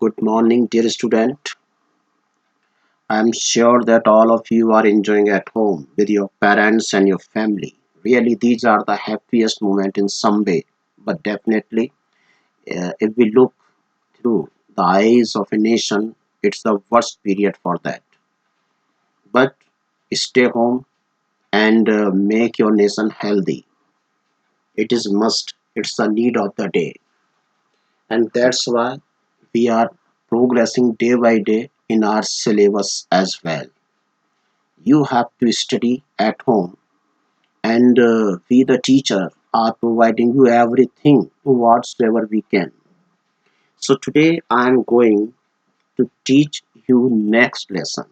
Good morning, dear student. I'm sure that all of you are enjoying at home with your parents and your family. Really, these are the happiest moment in some way. But definitely, if we look through the eyes of a nation, it's the worst period for that. But stay home and make your nation healthy. It is must. It's the need of the day, and that's why we are progressing day by day in our syllabus as well. You have to study at home, and we the teacher are providing you everything whatsoever we can. So today I am going to teach you next lesson,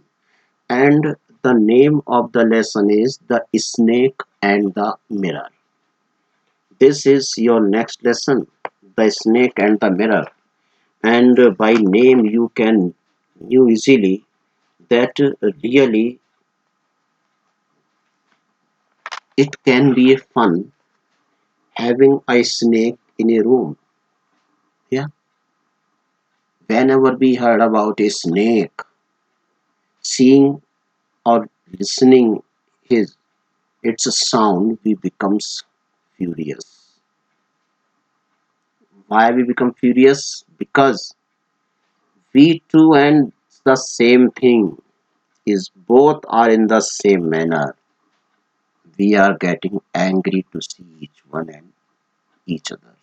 and the name of the lesson is the snake and the mirror. This is your next lesson, the snake and the mirror. And by name you can knew easily that really it can be fun having a snake in a room. Yeah, whenever we heard about a snake, seeing or listening his its sound, we becomes furious. Why we become furious? Because we too and the same thing is both are in the same manner. We are getting angry to see each one and each other.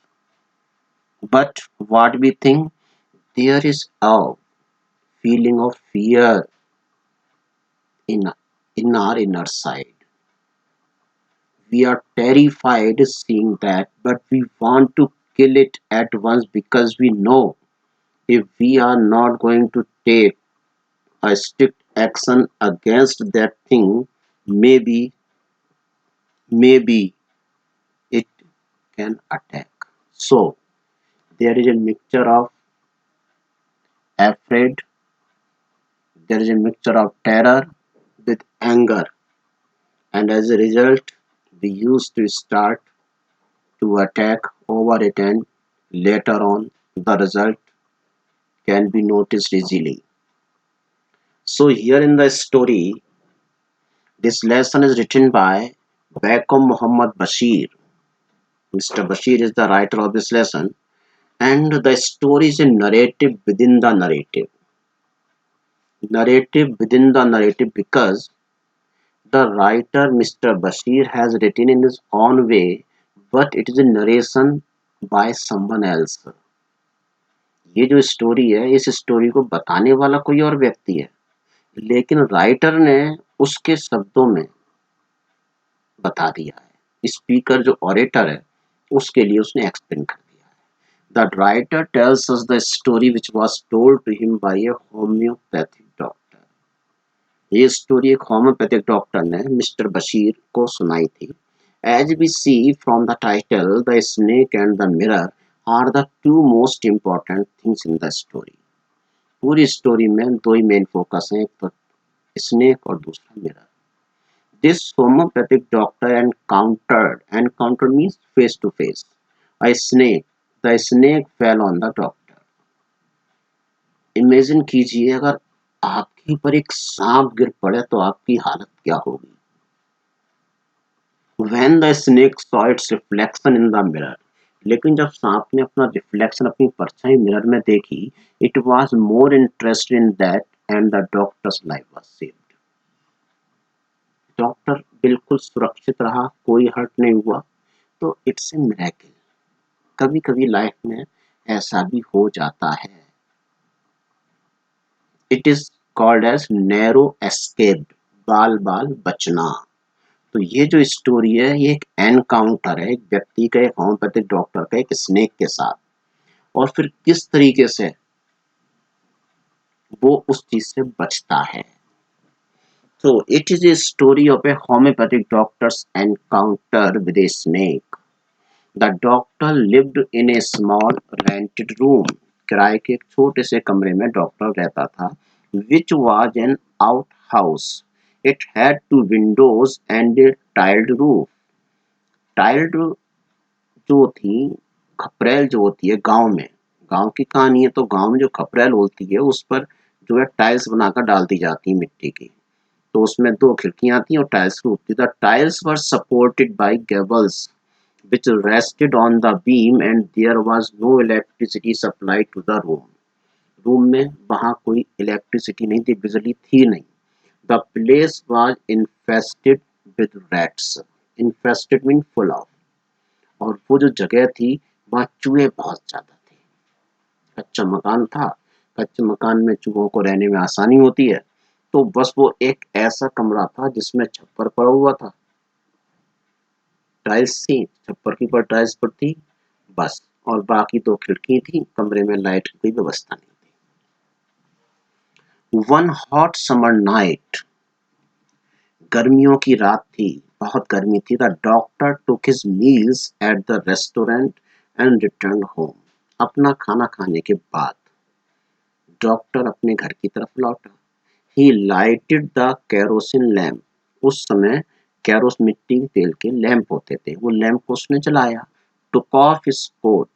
But what we think, there is a feeling of fear in our inner side. We are terrified seeing that, but we want to kill it at once because we know if we are not going to take a strict action against that thing, maybe it can attack. So there is a mixture of afraid, there is a mixture of terror with anger, and as a result, we used to start to attack over it, and later on, the result can be noticed easily. So, here in the story, this lesson is written by Beckham Muhammad Bashir. Mr. Bashir is the writer of this lesson, and the story is a narrative within the narrative. Narrative within the narrative because the writer Mr. Bashir has written in his own way, but it is a narration by someone else. ये जो story है इस story को बताने वाला कोई और व्यक्ति है, लेकिन राइटर ने उसके शब्दों में बता दिया है. स्पीकर जो ऑरेटर है उसके लिए उसने एक्सप्लेन कर दिया है. The writer tells us the story which was told to him by a homeopathic doctor. ये स्टोरी एक होम्योपैथिक डॉक्टर ने मिस्टर बशीर को सुनाई थी. As we see from the title, the snake and the mirror are the two most important things in the story. पूरी story में दो ही main focus हैं, एक तो स्नेक और दूसरा mirror. This homeopathic doctor encountered means face to face a snake. The snake fell on the doctor. Imagine कीजिए अगर आपके ऊपर एक सांप गिर पड़े तो आपकी हालत क्या होगी. When the snake saw its reflection in the mirror, लेकिन जब सांप ने अपना रिफ्लेक्शन अपनी परछाई मिरर में देखी, it was more interested in that and the doctor's life was saved. Doctor बिल्कुल सुरक्षित रहा, कोई हर्ट नहीं हुआ. तो इट्स ए मिरेकल. कभी कभी लाइफ में ऐसा भी हो जाता है. It is called as narrow escape, बाल बाल बचना. तो ये जो स्टोरी है ये एक एनकाउंटर है, एक व्यक्ति का, एक होम्योपैथिक डॉक्टर का एक स्नेक के साथ, और फिर किस तरीके से वो उस चीज से बचता है. So it is a story of a homeopathic doctor's encounter with a snake. The doctor lived in a small rented room. किराए के एक छोटे से कमरे में डॉक्टर रहता था. Which was an outhouse. It had two windows and a tiled roof. Tiled जो थी, खपरेल जो होती है गांव में, गांव की कहानी है। तो गांव में जो खपरेल होती है उस पर जो है टाइल्स बनाकर डाल दी जाती है मिट्टी की। तो उसमें 2 खिड़कियां आती हैं और टाइल्स की होती है। The tiles were supported by Gables which rested on the beam and there was no electricity supplied to the room. Room में वहां कोई इलेक्ट्रिसिटी नहीं थी, बिजली थी नहीं। The place was infested with rats. Infested mean full of। और वो जो जगह थी वहाँ चूहे बहुत ज्यादा थे। कच्चा मकान था, कच्चे मकान में चूहों को रहने में आसानी होती है। तो बस वो एक ऐसा कमरा था जिसमें छप्पर पड़ा हुआ था, टाइल्स थी, छप्पर के ऊपर टाइल्स पर थी बस, और बाकी 2 खिड़की थी, कमरे में लाइट की कोई व्यवस्था नहीं थी। वन हॉट समर नाइट, गर्मियों की रात थी, बहुत गर्मी थी। The doctor took his meals at the restaurant and return home. अपना खाना खाने के बाद डॉक्टर अपने घर की तरफ लौटा। ही लाइटेड द केरोसिन लैम्प। उस समय कैरोस मिट्टी के तेल के लैंप होते थे, वो लैंप को उसने जलाया। टुक ऑफ हिज कोट,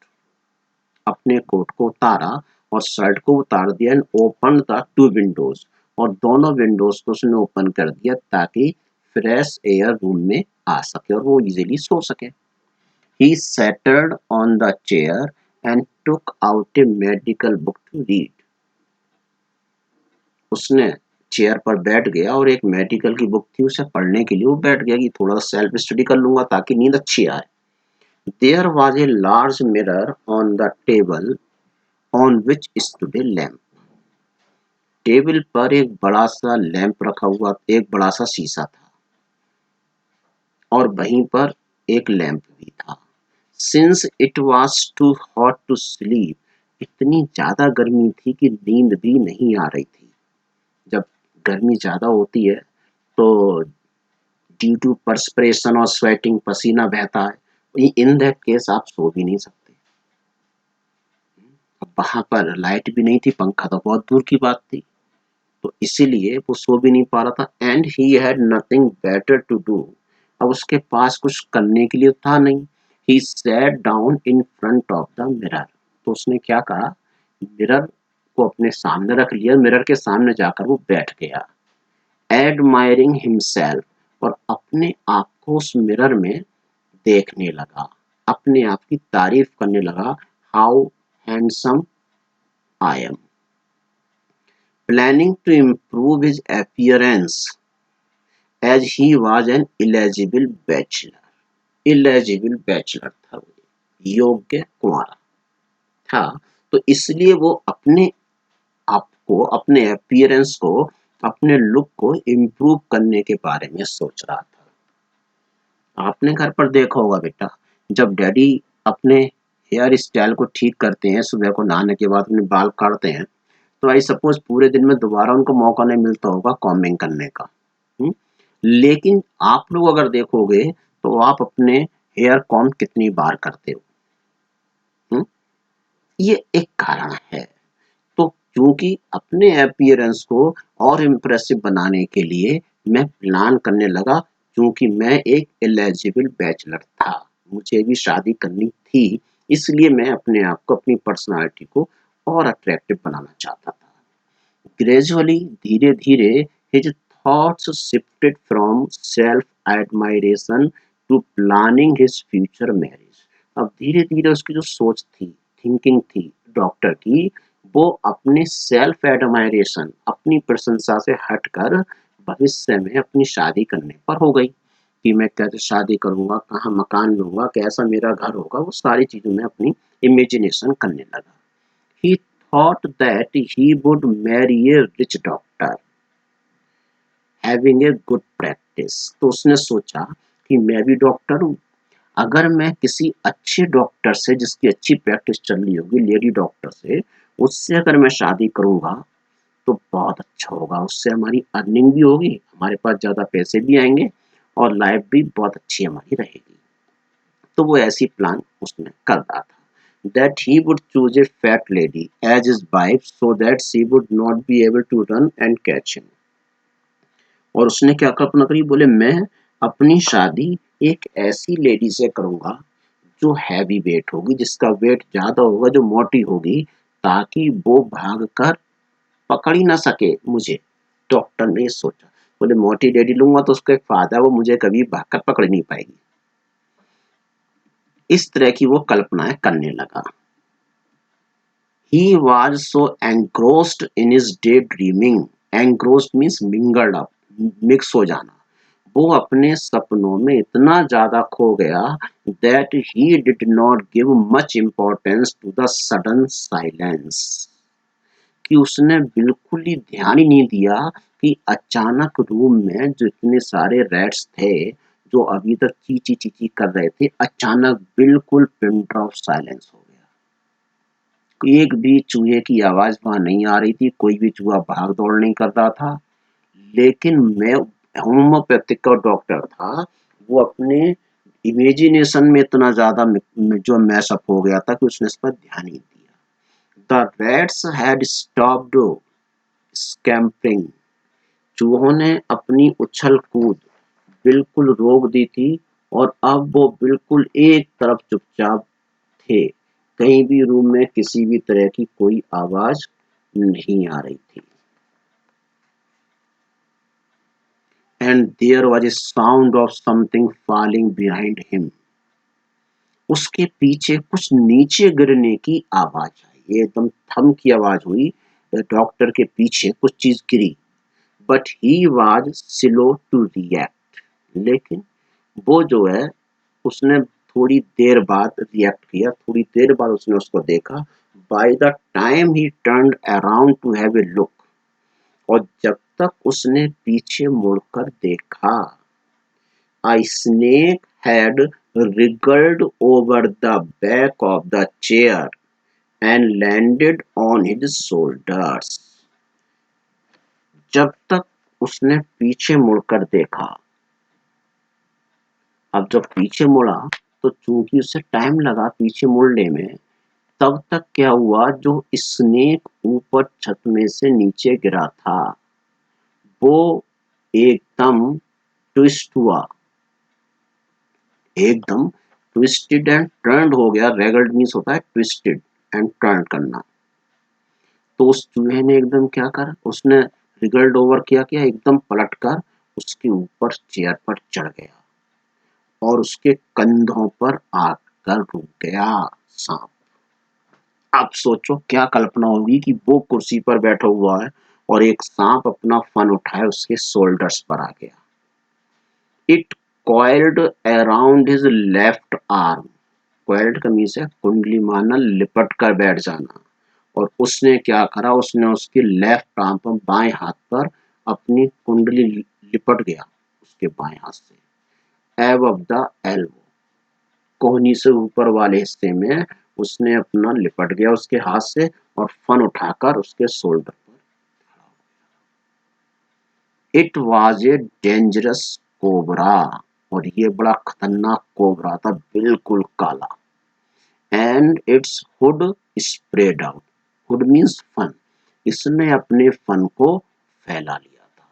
अपने कोट को उतारा और शर्ट को उतार दिया। एंड ओपन द 2 विंडोज, और दोनों विंडोज को उसने ओपन कर दिया ताकि फ्रेश एयर रूम में आ सके और वो इजीली सो सके। He settled on the chair and took out a medical book to read. उसने चेयर पर बैठ गया और एक मेडिकल की बुक थी उसे पढ़ने के लिए वो बैठ गया कि थोड़ा सेल्फ स्टडी कर लूंगा ताकि नींद अच्छी आए। There was a large mirror on the table on which stood a lamp. Table पर एक बड़ा सा लैंप रखा हुआ, एक बड़ा सा शीशा था और वहीं पर एक लैंप भी था। Since it was too hot to sleep, इतनी ज्यादा गर्मी थी कि नींद भी नहीं आ रही थी। जब गर्मी ज्यादा होती है तो ड्यू टू परस्पिरेशन और स्वेटिंग पसीना बहता है, इन दैट केस आप सो भी नहीं सकते। अब वहां पर लाइट भी नहीं थी, पंखा तो बहुत दूर की बात थी, तो इसीलिए वो सो भी नहीं पा रहा था। And he had nothing better to do, अब उसके पास कुछ करने के लिए था नहीं। He sat down in front of the mirror, तो उसने क्या कहा, मिरर को अपने सामने रख लिया, मिरर के सामने जाकर वो बैठ गया। एडमायरिंग हिमसेल्फ, और अपने आप को उस मिरर में देखने लगा, अपने आप की तारीफ करने लगा। How handsome I am, planning to improve his appearance as he was an eligible bachelor। eligible bachelor था वो, योग्य कुंवारा था, तो इसलिए वो अपने आप को, अपने अपीयरेंस को, अपने लुक को इम्प्रूव करने के बारे में सोच रहा था। आपने घर पर देखा होगा बेटा, जब डैडी अपने हेयर स्टाइल को ठीक करते हैं, सुबह को नहाने के बाद अपने बाल काटते हैं, तो आई सपोज पूरे दिन में दोबारा उनको मौका नहीं मिलता होगा कॉम्बिंग करने का। लेकिन आप लोग अगर देखोगे तो आप अपने हेयर कॉम्ब कितनी बार करते हो। ये एक कारण है। तो क्योंकि अपने अपीयरेंस को और इम्प्रेसिव बनाने के लिए मैं प्लान करने लगा, क्योंकि मैं एक एलिजिबल बैचलर था, मुझे भी शादी करनी थी, इसलिए मैं अपने आप को, अपनी पर्सनालिटी को और अट्रैक्टिव बनाना चाहता था। ग्रेजुअली, धीरे धीरे, his thoughts shifted from self admiration to planning his future marriage. अब धीरे धीरे उसकी जो सोच थी, थिंकिंग थी डॉक्टर की, वो अपने सेल्फ एडमायरेशन, अपनी प्रशंसा से हटकर भविष्य में अपनी शादी करने पर हो गई कि मैं कैसे शादी करूंगा, कहाँ मकान लूंगा, कैसा मेरा घर होगा, वो सारी चीजों में अपनी इमेजिनेशन करने लगा। He thought that he would marry a rich doctor having a good practice। तो उसने सोचा कि मैं भी डॉक्टर हूँ, अगर मैं किसी अच्छे डॉक्टर से, जिसकी अच्छी प्रैक्टिस चल रही होगी, लेडी डॉक्टर से, उससे अगर मैं शादी करूंगा तो बहुत अच्छा होगा, उससे हमारी अर्निंग भी होगी, हमारे पास ज़्यादा पैसे भी आएंगे और लाइफ भी बहुत अच्छी हमारी रहेगी। तो वो ऐसी प्लान उसने कर रहा था। That he would choose a fat lady as his wife so that she would not be able to run and catch him। और उसने क्या कल्पना करी, बोले मैं अपनी शादी एक ऐसी लेडी से करूंगा जो हैवी वेट होगी, जिसका वेट ज्यादा होगा, जो मोटी होगी, ताकि वो भागकर पकड़ ही ना सके मुझे। डॉक्टर ने सोचा, बोले मोटी लेडी लूंगा तो उसका एक फायदा है, वो मुझे कभी भागकर पकड़ नहीं पाएगी। इस तरह की वो कल्पनाएं करने लगा। He was so engrossed in his daydreaming. Engrossed means mingled up, mix हो जाना। वो अपने सपनों में इतना ज्यादा खो गया that he did not give much importance to the sudden silence, कि उसने बिल्कुल ही ध्यान ही नहीं दिया कि अचानक रूम में जितने सारे रैट्स थे, जो अभी तक चींची चींची कर रहे थे, अचानक बिल्कुल पिन ड्रॉप साइलेंस हो गया। एक भी चूहे की आवाज वहां नहीं आ रही थी, कोई भी चूहा भाग दौड़ नहीं कर रहा था। लेकिन मैं होम्योपैथिक का डॉक्टर था, वो अपने इमेजिनेशन में इतना ज्यादा जो मैसअप हो गया था कि उसने इस पर ध्यान ही नहीं दिया। The rats had stopped scampering. चूहों ने अपनी उछल कूद बिल्कुल रोक दी थी और अब वो बिल्कुल एक तरफ चुपचाप थे। कहीं भी रूम में किसी भी तरह की कोई आवाज नहीं आ रही थी। And there was a sound of something falling behind him. उसके पीछे कुछ नीचे गिरने की आवाज आई। ये एकदम थम की आवाज हुई। डॉक्टर के पीछे कुछ चीज गिरी। But he was slow to react. लेकिन वो जो है, उसने थोड़ी देर बाद रिएक्ट किया। थोड़ी देर बाद उसने उसको देखा। By the time he turned around two have a look, और जब तक उसने पीछे मुड़कर देखा, a snake had wriggled over the back of the chair and landed on his shoulders. जब तक उसने पीछे मुड़कर देखा, अब जब पीछे मुड़ा तो चूंकि उसे टाइम लगा पीछे मुड़ने में, तब तक क्या हुआ, जो स्नेक ऊपर छत में से नीचे गिरा था, वो एकदम ट्विस्ट हुआ, एकदम ट्विस्टेड एंड टर्न्ड हो गया। रेगल्ड मीन्स होता है ट्विस्टेड एंड टर्न करना। तो उस चूहे ने एकदम क्या करा, उसने रिगल्ड ओवर किया, एकदम पलटकर उसके ऊपर चेयर पर चढ़ गया और उसके कंधों पर आकर रुक गया सांप। अब सोचो क्या कल्पना होगी कि वो कुर्सी पर बैठा हुआ है और एक सांप अपना फन उठाए उसके शोल्डर्स पर आ गया। It coiled around his left arm. coiled का मीन्स है कुंडली मारना, लिपट कर बैठ जाना। और उसने क्या करा, उसने उसके लेफ्ट आर्म पर, बाएं हाथ पर अपनी कुंडली लिपट गया उसके बाएं हाथ से। above the elbow, कोहनी से ऊपर वाले हिस्से में उसने अपना लिपट गया उसके हाथ से और फन उठाकर उसके शोल्डर पर। It was a dangerous cobra, और ये बड़ा खतरनाक कोबरा था, बिल्कुल काला। And its hood spread out. Hood means फन। इसने अपने फन को फैला लिया था।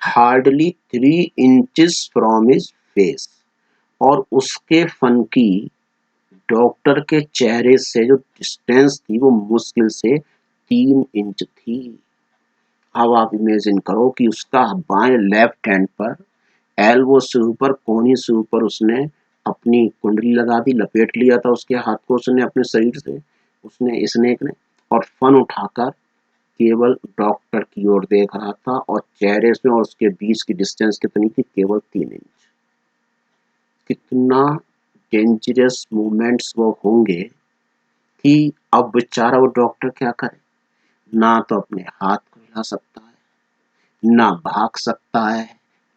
Hardly 3 inches from his face, और उसके फन की डॉक्टर के चेहरे से जो डिस्टेंस थी वो मुश्किल से 3 इंच थी। अब आप इमेजिन करो कि उसका बाएं लेफ्ट हैंड पर एल्बो से ऊपर, कोहनी से ऊपर उसने अपनी कुंडली लगा दी, लपेट लिया था उसके हाथ को उसने अपने शरीर से, उसने स्नेक ने, और फन उठाकर केवल डॉक्टर की ओर देख रहा था। और चेहरे से और उसके बीच की डिस्टेंस कितनी थी, केवल 3 इंच। कितना डेंजरस मूवमेंट्स वो होंगे कि अब बेचारा वो डॉक्टर क्या करे, ना तो अपने हाथ को हिला सकता है, ना भाग सकता है,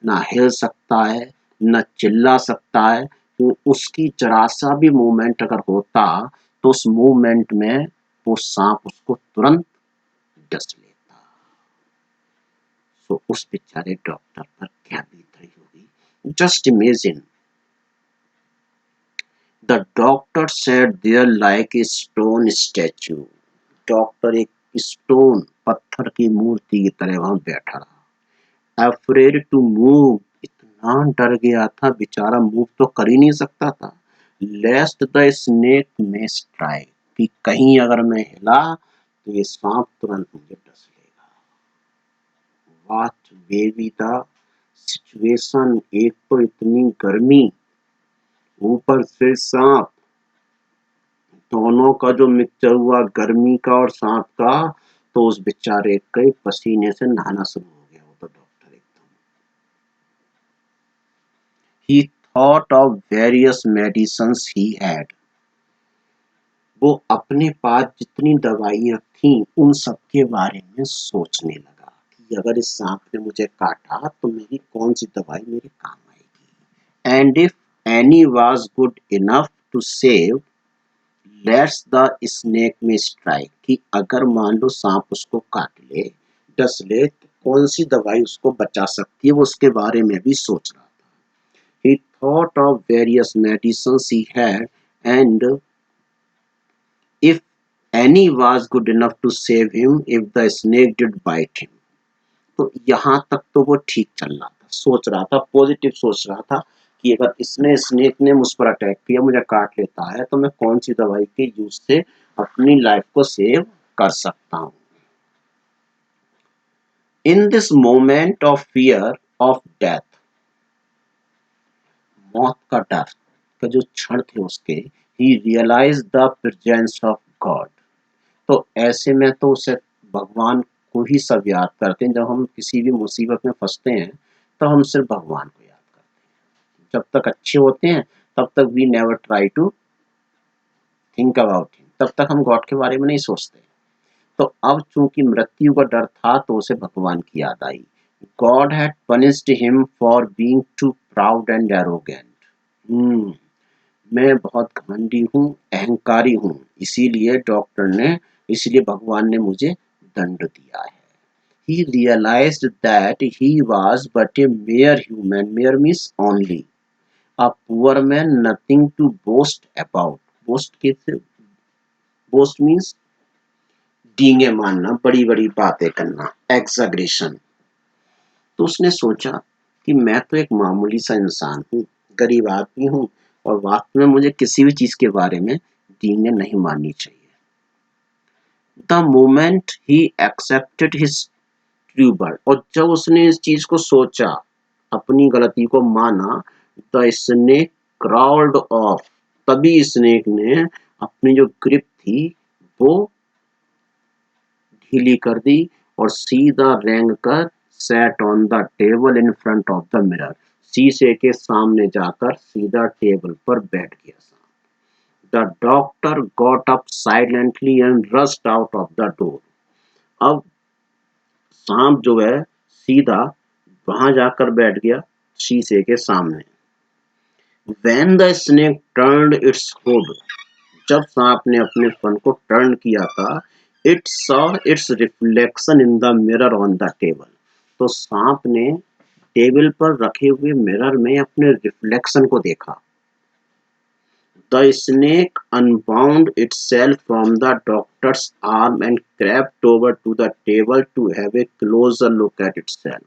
ना हिल सकता है, ना चिल्ला सकता है। तो उसकी जरा सा भी मूवमेंट अगर होता तो उस मूवमेंट में वो सांप उसको तुरंत डस लेता। सो उस बेचारे डॉक्टर पर क्या बीत रही होगी, just imagine. The doctor sat there like a stone statue. Doctor एक स्टोन, पत्थर की मूर्ति की तरह वहां बैठा रहा। अफ्रेड टू मूव, इतना डर गया था बेचारा, मूव तो कर ही नहीं सकता था। लेस्ट द स्नेक मे स्ट्राइक, कि कहीं अगर मैं हिला तो ये सांप तुरंत मुझे डस लेगा। व्हाट वेवी द सिचुएशन, एक तो इतनी गर्मी, ऊपर से सांप, दोनों का जो मिक्सचर हुआ गर्मी का और सांप का, तो उस बेचारे के पसीने से नहाना शुरू हो गया वो तो डॉक्टर एकदम। ही thought of various medicines he had, वो अपने पास जितनी दवाइयां थी उन सब के बारे में सोचने लगा कि अगर इस सांप ने मुझे काटा तो मेरी कौन सी दवाई मेरे काम आएगी। And if any was good enough to save, lets the snake में स्ट्राइक, कि अगर मान लो सांप उसको काट ले, डस ले, तो कौन सी दवाई उसको बचा सकती है, वो उसके बारे में भी सोच रहा था। ही thought of various medicines he had, and if any was good enough to save him if the snake did bite him। तो यहाँ तक तो वो ठीक चल रहा था, सोच रहा था, पॉजिटिव सोच रहा था कि अगर इसने स्नेक ने मुझ पर अटैक किया, मुझे काट लेता है, तो मैं कौन सी दवाई के यूज से अपनी लाइफ को सेव कर सकता हूँ। In this moment of fear of death, मौत का डर का जो क्षण थे उसके, he realize the presence of God. तो ऐसे में तो उसे भगवान को ही सब याद करते हैं। जब हम किसी भी मुसीबत में फंसते हैं तो हम सिर्फ भगवान को याद करते हैं। जब तक अच्छे होते हैं तब तक we never try to think about him, तब तक हम गॉड के बारे में नहीं सोचते। तो अब चूंकि मृत्यु का डर था तो उसे भगवान की याद आई। God had punished him for being too proud and arrogant. मैं बहुत घमंडी हूँ, अहंकारी हूँ, इसलिए भगवान ने मुझे दंड दिया है। He realized that he was but a mere human, mere means only, a poor man, nothing to boast about। boast means डींगे मारना, बड़ी बड़ी बातें करना, एग्जैगरेशन। तो उसने सोचा कि मैं तो एक मामूली सा इंसान हूँ, गरीब आदमी हूँ, और वास्तव में मुझे किसी भी चीज के बारे में डींगे नहीं मारनी चाहिए। The moment he accepted his true birth, और जब उसने इस चीज को सोचा, अपनी गलती को माना, द स्नेक क्राउल्ड ऑफ, तभी स्नेक ने अपनी जो ग्रिप थी वो ढीली कर दी और सीधा रेंग कर sat on the table in front of the mirror, शीशे के सामने जाकर सीधा टेबल पर बैठ गया। The doctor got up silently and rushed out of the door. अब सांप जो है सीधा वहां जाकर बैठ गया शीशे के सामने। When the snake turned its hood, जब सांप ने अपने फन को टर्न किया था, it saw its reflection in the mirror on the table। तो सांप ने टेबल पर रखे हुए मिरर में अपने रिफ्लेक्शन को देखा। The snake unbound itself from the doctor's arm and crept over to the table to have a closer look at itself।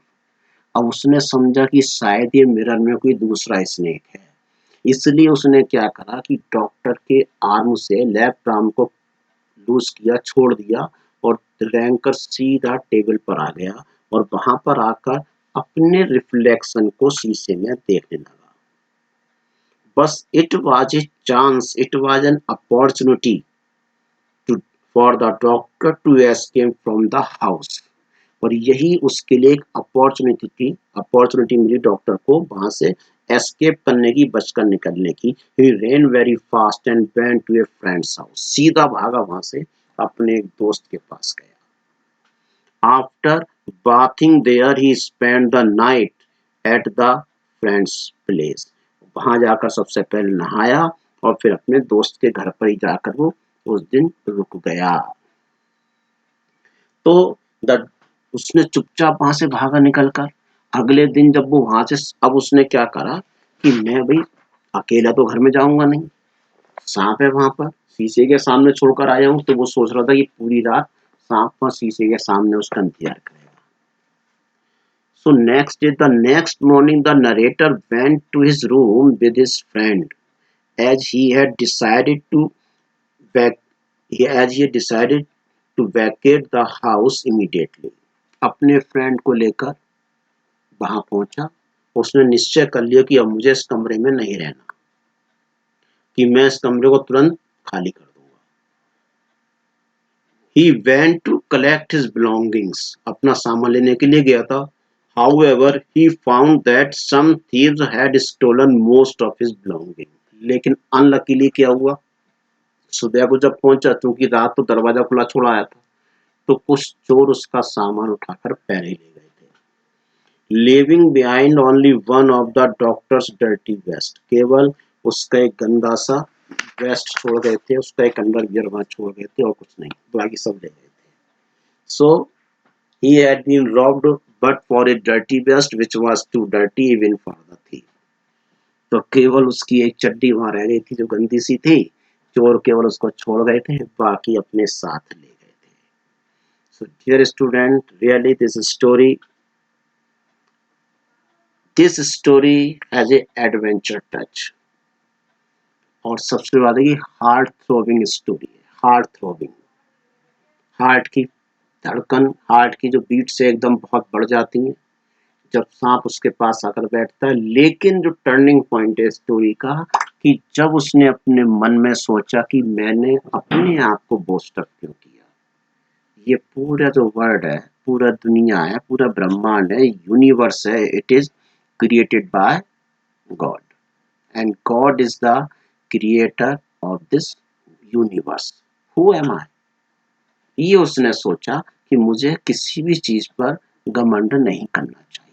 अब उसने समझा कि शायद ये मिरर में कोई दूसरा स्नेक है, इसलिए उसने क्या करा कि डॉक्टर के आर्म से लेफ्ट आर्म को लूज किया, छोड़ दिया, और रैंक कर सीधा टेबल पर आ गया और वहां पर आकर अपने रिफ्लेक्शन को शीशे में देखने लगा। बस it was a chance, it was an opportunity for the doctor to escape from the house. और यही उसके लिए एक अपॉर्चुनिटी मिली डॉक्टर को वहां से एस्केप करने की, बचकर निकलने की। He ran very fast and went to a friend's house, सीधा भागा वहां से, अपने एक दोस्त के पास गया। After bathing there he spend the night at the friends place, वहां जाकर सबसे पहले नहाया और फिर अपने दोस्त के घर पर ही जाकर वो उस दिन रुक गया। तो उसने चुपचाप वहां से भागा निकलकर। अगले दिन जब वो वहां से, अब उसने क्या करा कि मैं भाई अकेला तो घर में जाऊंगा नहीं, सांप है वहां पर, शीशे के सामने छोड़कर आया हूं, तो वो सोच रहा था कि पूरी रात सांप पर शीशे के सामने उसका इंतजार करेगा। So next day, the next morning, the narrator went to his room with his friend as he had decided to vac- as he had decided to vacate the house immediately. अपने फ्रेंड को लेकर वहां पहुंचा। उसने निश्चय कर लिया कि अब मुझे इस कमरे में नहीं रहना, कि मैं इस कमरे को तुरंत खाली कर दूंगा। He went to collect his belongings. अपना सामान लेने के लिए गया था। However, he found that some thieves had stolen most of his belongings. लेकिन अनलकीली क्या हुआ, सुबह को जब पहुंचा, क्योंकि रात तो दरवाजा खुला छोड़ा आया था, तो कुछ चोर उसका सामान उठाकर पहले ले गए थे। Leaving behind only one of the doctor's dirty vest. केवल उसका एक गंदा सा वेस्ट छोड़ गए थे, उसका एक अंडरवियर वहां छोड़ गए थे और कुछ नहीं, बाकी सब ले गए थे। So he had been robbed but for a dirty vest which was too dirty even for the thief. तो केवल उसकी एक चड्डी वहां रह गई थी जो गंदी सी थी, चोर केवल उसको छोड़ गए थे, बाकी अपने साथ ले गए थे। So dear student, really this story has a adventure touch. और सबसे ज्यादा ये हार्ट थ्रोबिंग स्टोरी है, हार्ट थ्रोबिंग, हार्ट की धड़कन, हार्ट की जो बीट से एकदम बहुत बढ़ जाती है जब सांप उसके पास आकर बैठता है। लेकिन जो टर्निंग पॉइंट है स्टोरी का, कि जब उसने अपने मन में सोचा कि मैंने अपने आप को बूस्ट अप क्यों किया। ये पूरा जो वर्ल्ड है, पूरा दुनिया है, पूरा ब्रह्मांड है, यूनिवर्स है, it is created by God and God is the creator of this universe. Who am I? ये उसने सोचा कि मुझे किसी भी चीज पर घमंड नहीं करना चाहिए।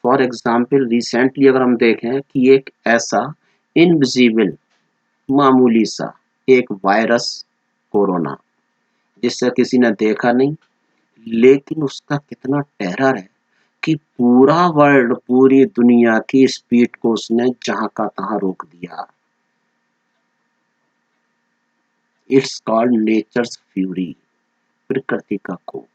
फॉर एग्जाम्पल रिसेंटली अगर हम देखें कि एक ऐसा इनविजिबल मामूली सा एक वायरस कोरोना, जिससे किसी ने देखा नहीं, लेकिन उसका कितना टेरर है कि पूरा वर्ल्ड, पूरी दुनिया की स्पीड को उसने जहां का तहां रोक दिया। इट्स कॉल्ड नेचर्स फ्यूरी, प्रकृति का कोप।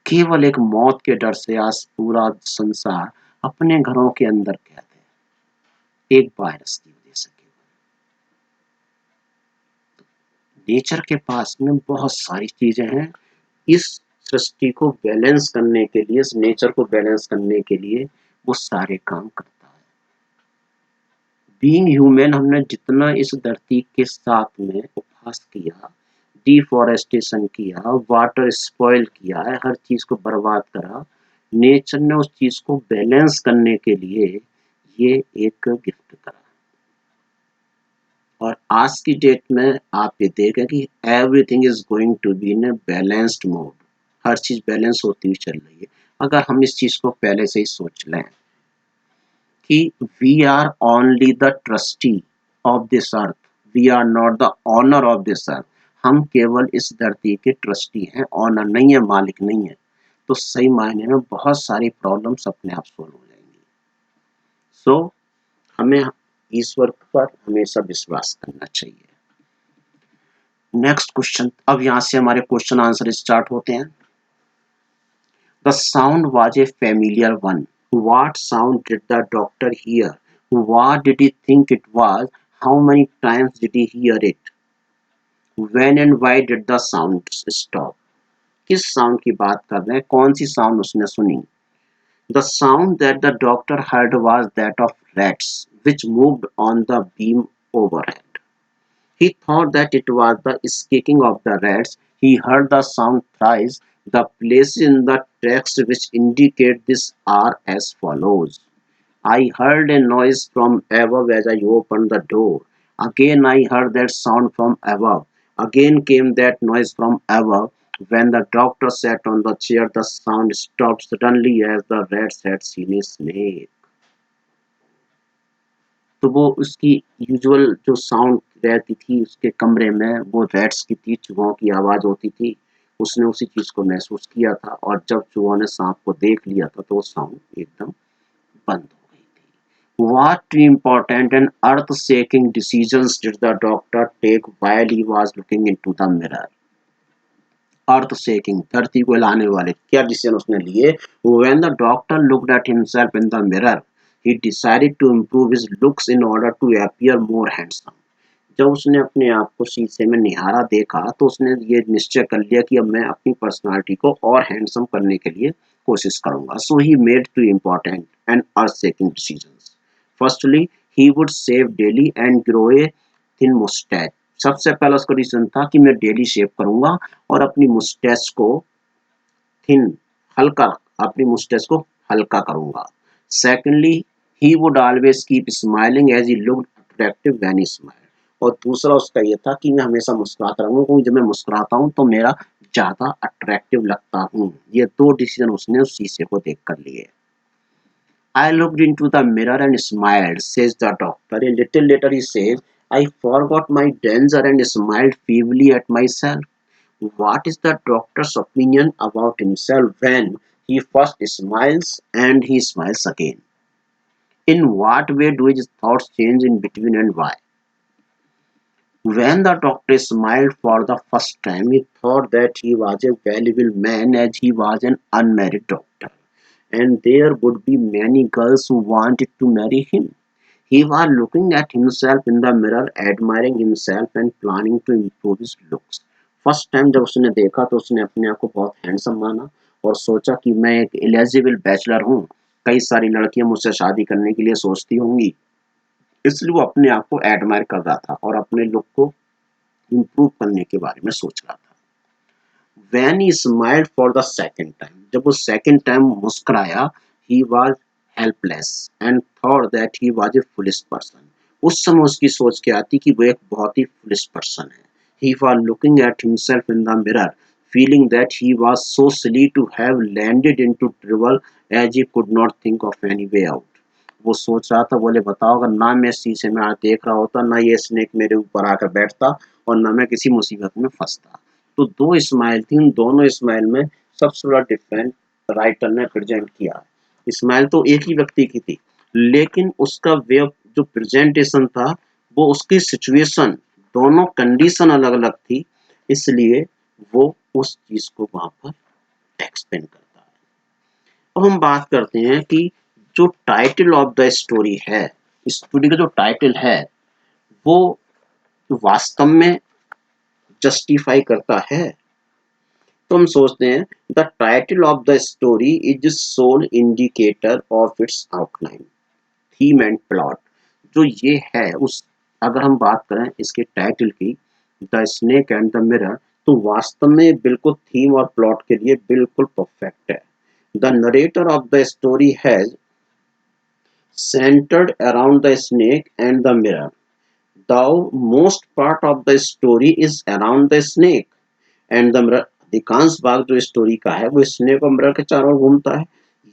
केवल एक मौत के डर से आज पूरा संसार अपने घरों के अंदर कैद है, एक वायरस की वजह से। नेचर के पास में बहुत सारी चीजें हैं, इस सृष्टि को बैलेंस करने के लिए, इस नेचर को बैलेंस करने के लिए वो सारे काम करता है। बीइंग ह्यूमन, हमने जितना इस धरती के साथ में उपहास किया, डिफॉरेस्टेशन किया, वाटर स्पॉइल किया है, हर चीज को बर्बाद करा, नेचर ने उस चीज को बैलेंस करने के लिए ये एक गिफ्ट करा। और आज की डेट में आप ये देखें कि everything is going to be in a balanced mode, हर चीज बैलेंस होती हुई चल रही है। अगर हम इस चीज को पहले से ही सोच लें कि we are only the trustee of this earth, we are not the owner of this earth, हम केवल इस धरती के ट्रस्टी हैं, ऑनर नहीं है, मालिक नहीं है, तो सही मायने में बहुत सारी प्रॉब्लम्स अपने आप सोल्व हो जाएंगी। सो हमें ईश्वर पर हमेशा विश्वास करना चाहिए। नेक्स्ट क्वेश्चन, अब यहां से हमारे क्वेश्चन आंसर स्टार्ट होते हैं। The sound was a familiar one. What sound did the doctor here? What did he think it was? How many times did he here it? When and why did the sound stop? किस sound की बात कर रहे हैं, कौन सी sound उसने सुनी? The sound that the doctor heard was that of rats, which moved on the beam overhead. He thought that it was the squeaking of the rats. He heard the sound thrice. The places in the text which indicate this are as follows. I heard a noise from above as I opened the door. Again I heard that sound from above. Again came that noise from above. When the doctor sat on the chair, the sound stopped suddenly as the rats had seen a snake. तो वो उसकी usual जो sound रहती थी उसके कमरे में, वो रैट्स की थी, चूहों की आवाज होती थी। उसने उसी चीज को महसूस किया था, और जब चूहों ने सांप को देख लिया था तो वो साउंड एकदम बंद हो गई थी। What three important and earth-shaking decisions did the doctor take while he was looking into the mirror? Earth shaking, धरती को हिलाने वाले क्या डिसीजन उसने लिए? When the doctor looked at himself in the mirror, He decided to improve his looks in order to appear more handsome. जब उसने अपने आप को शीशे में निहारा देखा तो उसने ये निश्चय कर लिया कि अब मैं अपनी पर्सनालिटी को और हैंडसम करने के लिए कोशिश करूंगा. So he made two important and earth-shaking decisions. Firstly, he would shave daily and grow a thin mustache. सबसे पहला उसका डिसीजन था कि मैं डेली शेव करूंगा और अपनी मुस्टैच को थिन हल्का अपनी मुस्टैच को हल्का करूंगा. Secondly, he would always keep smiling as he looked attractive when he smiled. और दूसरा उसका ये था कि मैं हमेशा मुस्कुराता रहूंगा क्योंकि जब मैं मुस्कुराता हूँ तो मेरा ज्यादा अट्रैक्टिव लगता हूँ. ये दो डिसीजन उसने उस शीशे को देख कर लिए. I looked into the mirror and smiled, says the doctor. A little later he says, I forgot my danger and smiled feebly at myself. What is the doctor's opinion about himself when he first smiles and he smiles again? In what way do his thoughts change in between and why? When the doctor smiled for the first time, he thought that he was a valuable man as he was an unmarried doctor, and there would be many girls who wanted to marry him. He was looking at himself in the mirror, admiring himself and planning to improve his looks. First time जब उसने देखा तो उसने अपने आप को बहुत handsome माना और सोचा कि मैं एक एलिजिबल बैचलर हूँ, कई सारी लड़कियां मुझसे शादी करने के लिए सोचती होंगी, इसलिए वो अपने आप को एडमायर कर रहा था और अपने लुक को इम्प्रूव करने के बारे में सोच रहा था. When he smiled for the second time, जब वो second time मुस्कुराया, he was helpless and thought that he was a foolish person. उस समय उसकी सोच क्या आती कि वो एक बहुत ही foolish person है. He was looking at himself in the mirror, feeling that he was so silly to have landed into trouble as he could not think of any way out. वो सोच रहा था, बोले बताओ अगर ना मैं शीशे में देख रहा होता, ना ये स्नेक मेरे ऊपर आकर बैठता और ना मैं किसी मुसीबत में फंसता. तो दो स्माइल थी, उन दोनों स्माइल में सबसे बड़ा डिफरेंट राइटर ने प्रेजेंट किया. स्माइल तो एक ही व्यक्ति की थी, लेकिन उसका वे जो प्रेजेंटेशन था वो उसकी सिचुएशन, दोनों कंडीशन अलग अलग थी, इसलिए वो उस चीज को वहां पर एक्सप्लेन करता है. अब हम बात करते हैं कि जो टाइटल ऑफ द स्टोरी है, स्टोरी का जो टाइटल है वो वास्तव में जस्टिफाई करता है. तो हम सोचते हैं the title of the story is sole indicator of its outline, theme and plot. जो ये है उस अगर हम बात करें इसके टाइटल की, the snake and the mirror, तो वास्तव में बिल्कुल थीम और प्लॉट के लिए बिल्कुल परफेक्ट है. The narrator of the story has centered around the snake and the mirror. The most part of the story is around the snake and the mirror. अधिकांश भाग जो स्टोरी का है वो स्नेक और मिरर के चारों ओर घूमता है.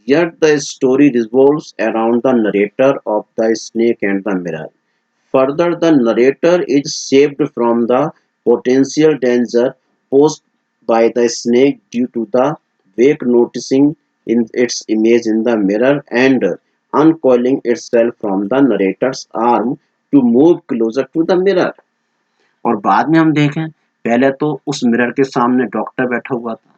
Yet the story revolves around the narrator of the snake and the mirror. Further, the narrator is saved from the potential danger posed by the snake due to the wake noticing in its image in the mirror and uncoiling itself from the narrator's arm to move closer to the mirror. और बाद में हम देखें, पहले तो उस mirror के सामने डॉक्टर बैठा हुआ था,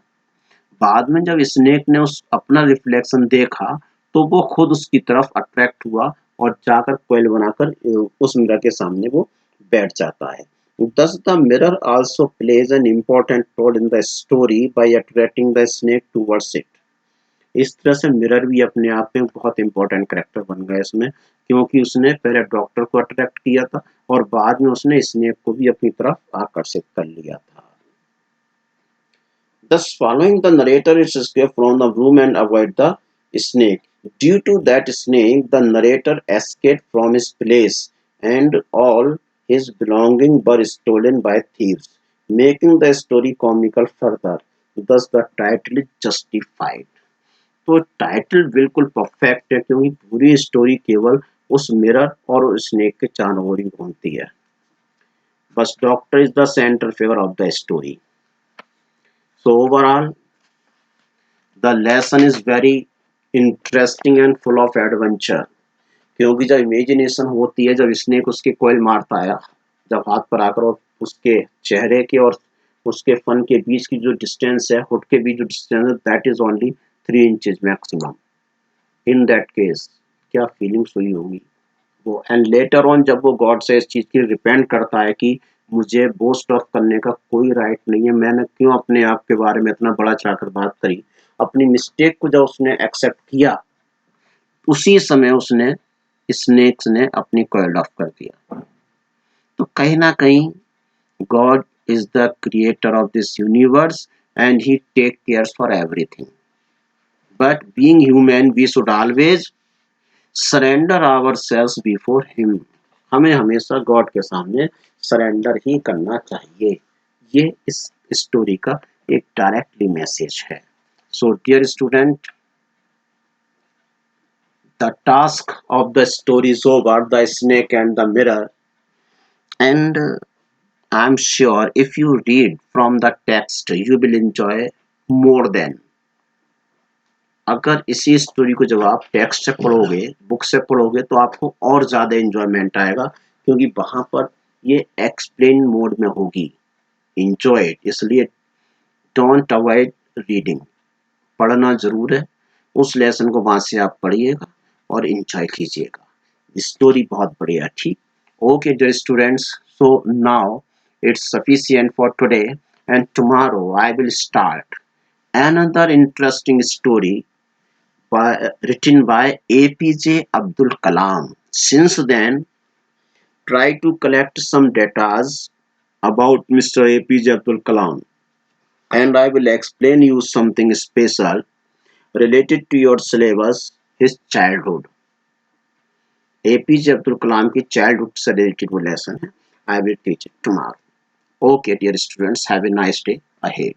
बाद में जब स्नेक ने उस अपना रिफ्लेक्शन देखा तो वो खुद उसकी तरफ अट्रैक्ट हुआ और जाकर कोयल बनाकर उस मिरर के सामने वो बैठ जाता है. Thus the mirror also plays an important role in the story by attracting the snake towards it. इस तरह से मिरर भी अपने आप में बहुत इंपॉर्टेंट कैरेक्टर बन गया इसमें, क्योंकि उसने पहले डॉक्टर को अट्रैक्ट किया था और बाद में उसने स्नेक को भी अपनी तरफ आकर्षित कर लिया था. Thus following the narrator is escape from the room and avoid the snake. Due to that snake, the narrator escaped from his place and all his belongings were stolen by thieves, making the story comical further. Thus the title is justified. तो title बिल्कुल perfect है क्योंकि पूरी story केवल उस mirror और snake के चारों ओर ही घूमती है. बस doctor is the centre figure of the story. So overall the lesson is very interesting and full of adventure, क्योंकि जब इमेजिनेशन होती है, जब स्नेक उसके कोयल मारता है, जब हाथ पर आकर और उसके चेहरे के और उसके फन के बीच की जो डिस्टेंस है, हुड के बीच जो डिस्टेंस है, that is only 3 inches maximum. In that case, क्या फीलिंग्स हुई होगी वो। एंड लेटर ऑन जब वो गॉड से इस चीज़ की रिपेंट करता है कि मुझे बोस्ट ऑफ करने का कोई राइट नहीं है, मैंने क्यों अपने आप के बारे में इतना बड़ा चढ़ाकर बात करी, अपनी मिस्टेक को जब उसने एक्सेप्ट किया उसी समय उसने स्नेक्स ने अपनी कॉइल ऑफ कर दिया। तो कहीं ना कहीं God is the creator of this universe and he take cares for everything, but being human we should always surrender ourselves before him. हमें हमेशा गॉड के सामने सरेंडर ही करना चाहिए। ये इस स्टोरी का एक डायरेक्टली मैसेज है। So dear student, the task of the story is over, the snake and the mirror, and I'm sure if you read from the text you will enjoy more than। अगर इसी story को जब आप text से पढ़ोगे, book से पढ़ोगे, तो आपको और ज़्यादा एंजॉयमेंट आएगा, क्योंकि वहाँ पर ये एक्सप्लेन मोड में होगी। इंजॉय इट, इसलिए डोंट अवॉइड रीडिंग, पढ़ना ज़रूर है। उस लेसन को वहाँ से आप पढ़िएगा और इंजॉय कीजिएगा। स्टोरी बहुत बढ़िया, ठीक। Okay dear students, so now it's sufficient for today, and tomorrow I will start another interesting story written by APJ Abdul Kalam. Since then, try to collect some data about Mr. APJ Abdul Kalam, and I will explain you something special related to your syllabus, his childhood। APJ Abdul Kalam की childhood से related वो lesson है। I will teach it tomorrow। Okay, dear students, have a nice day ahead।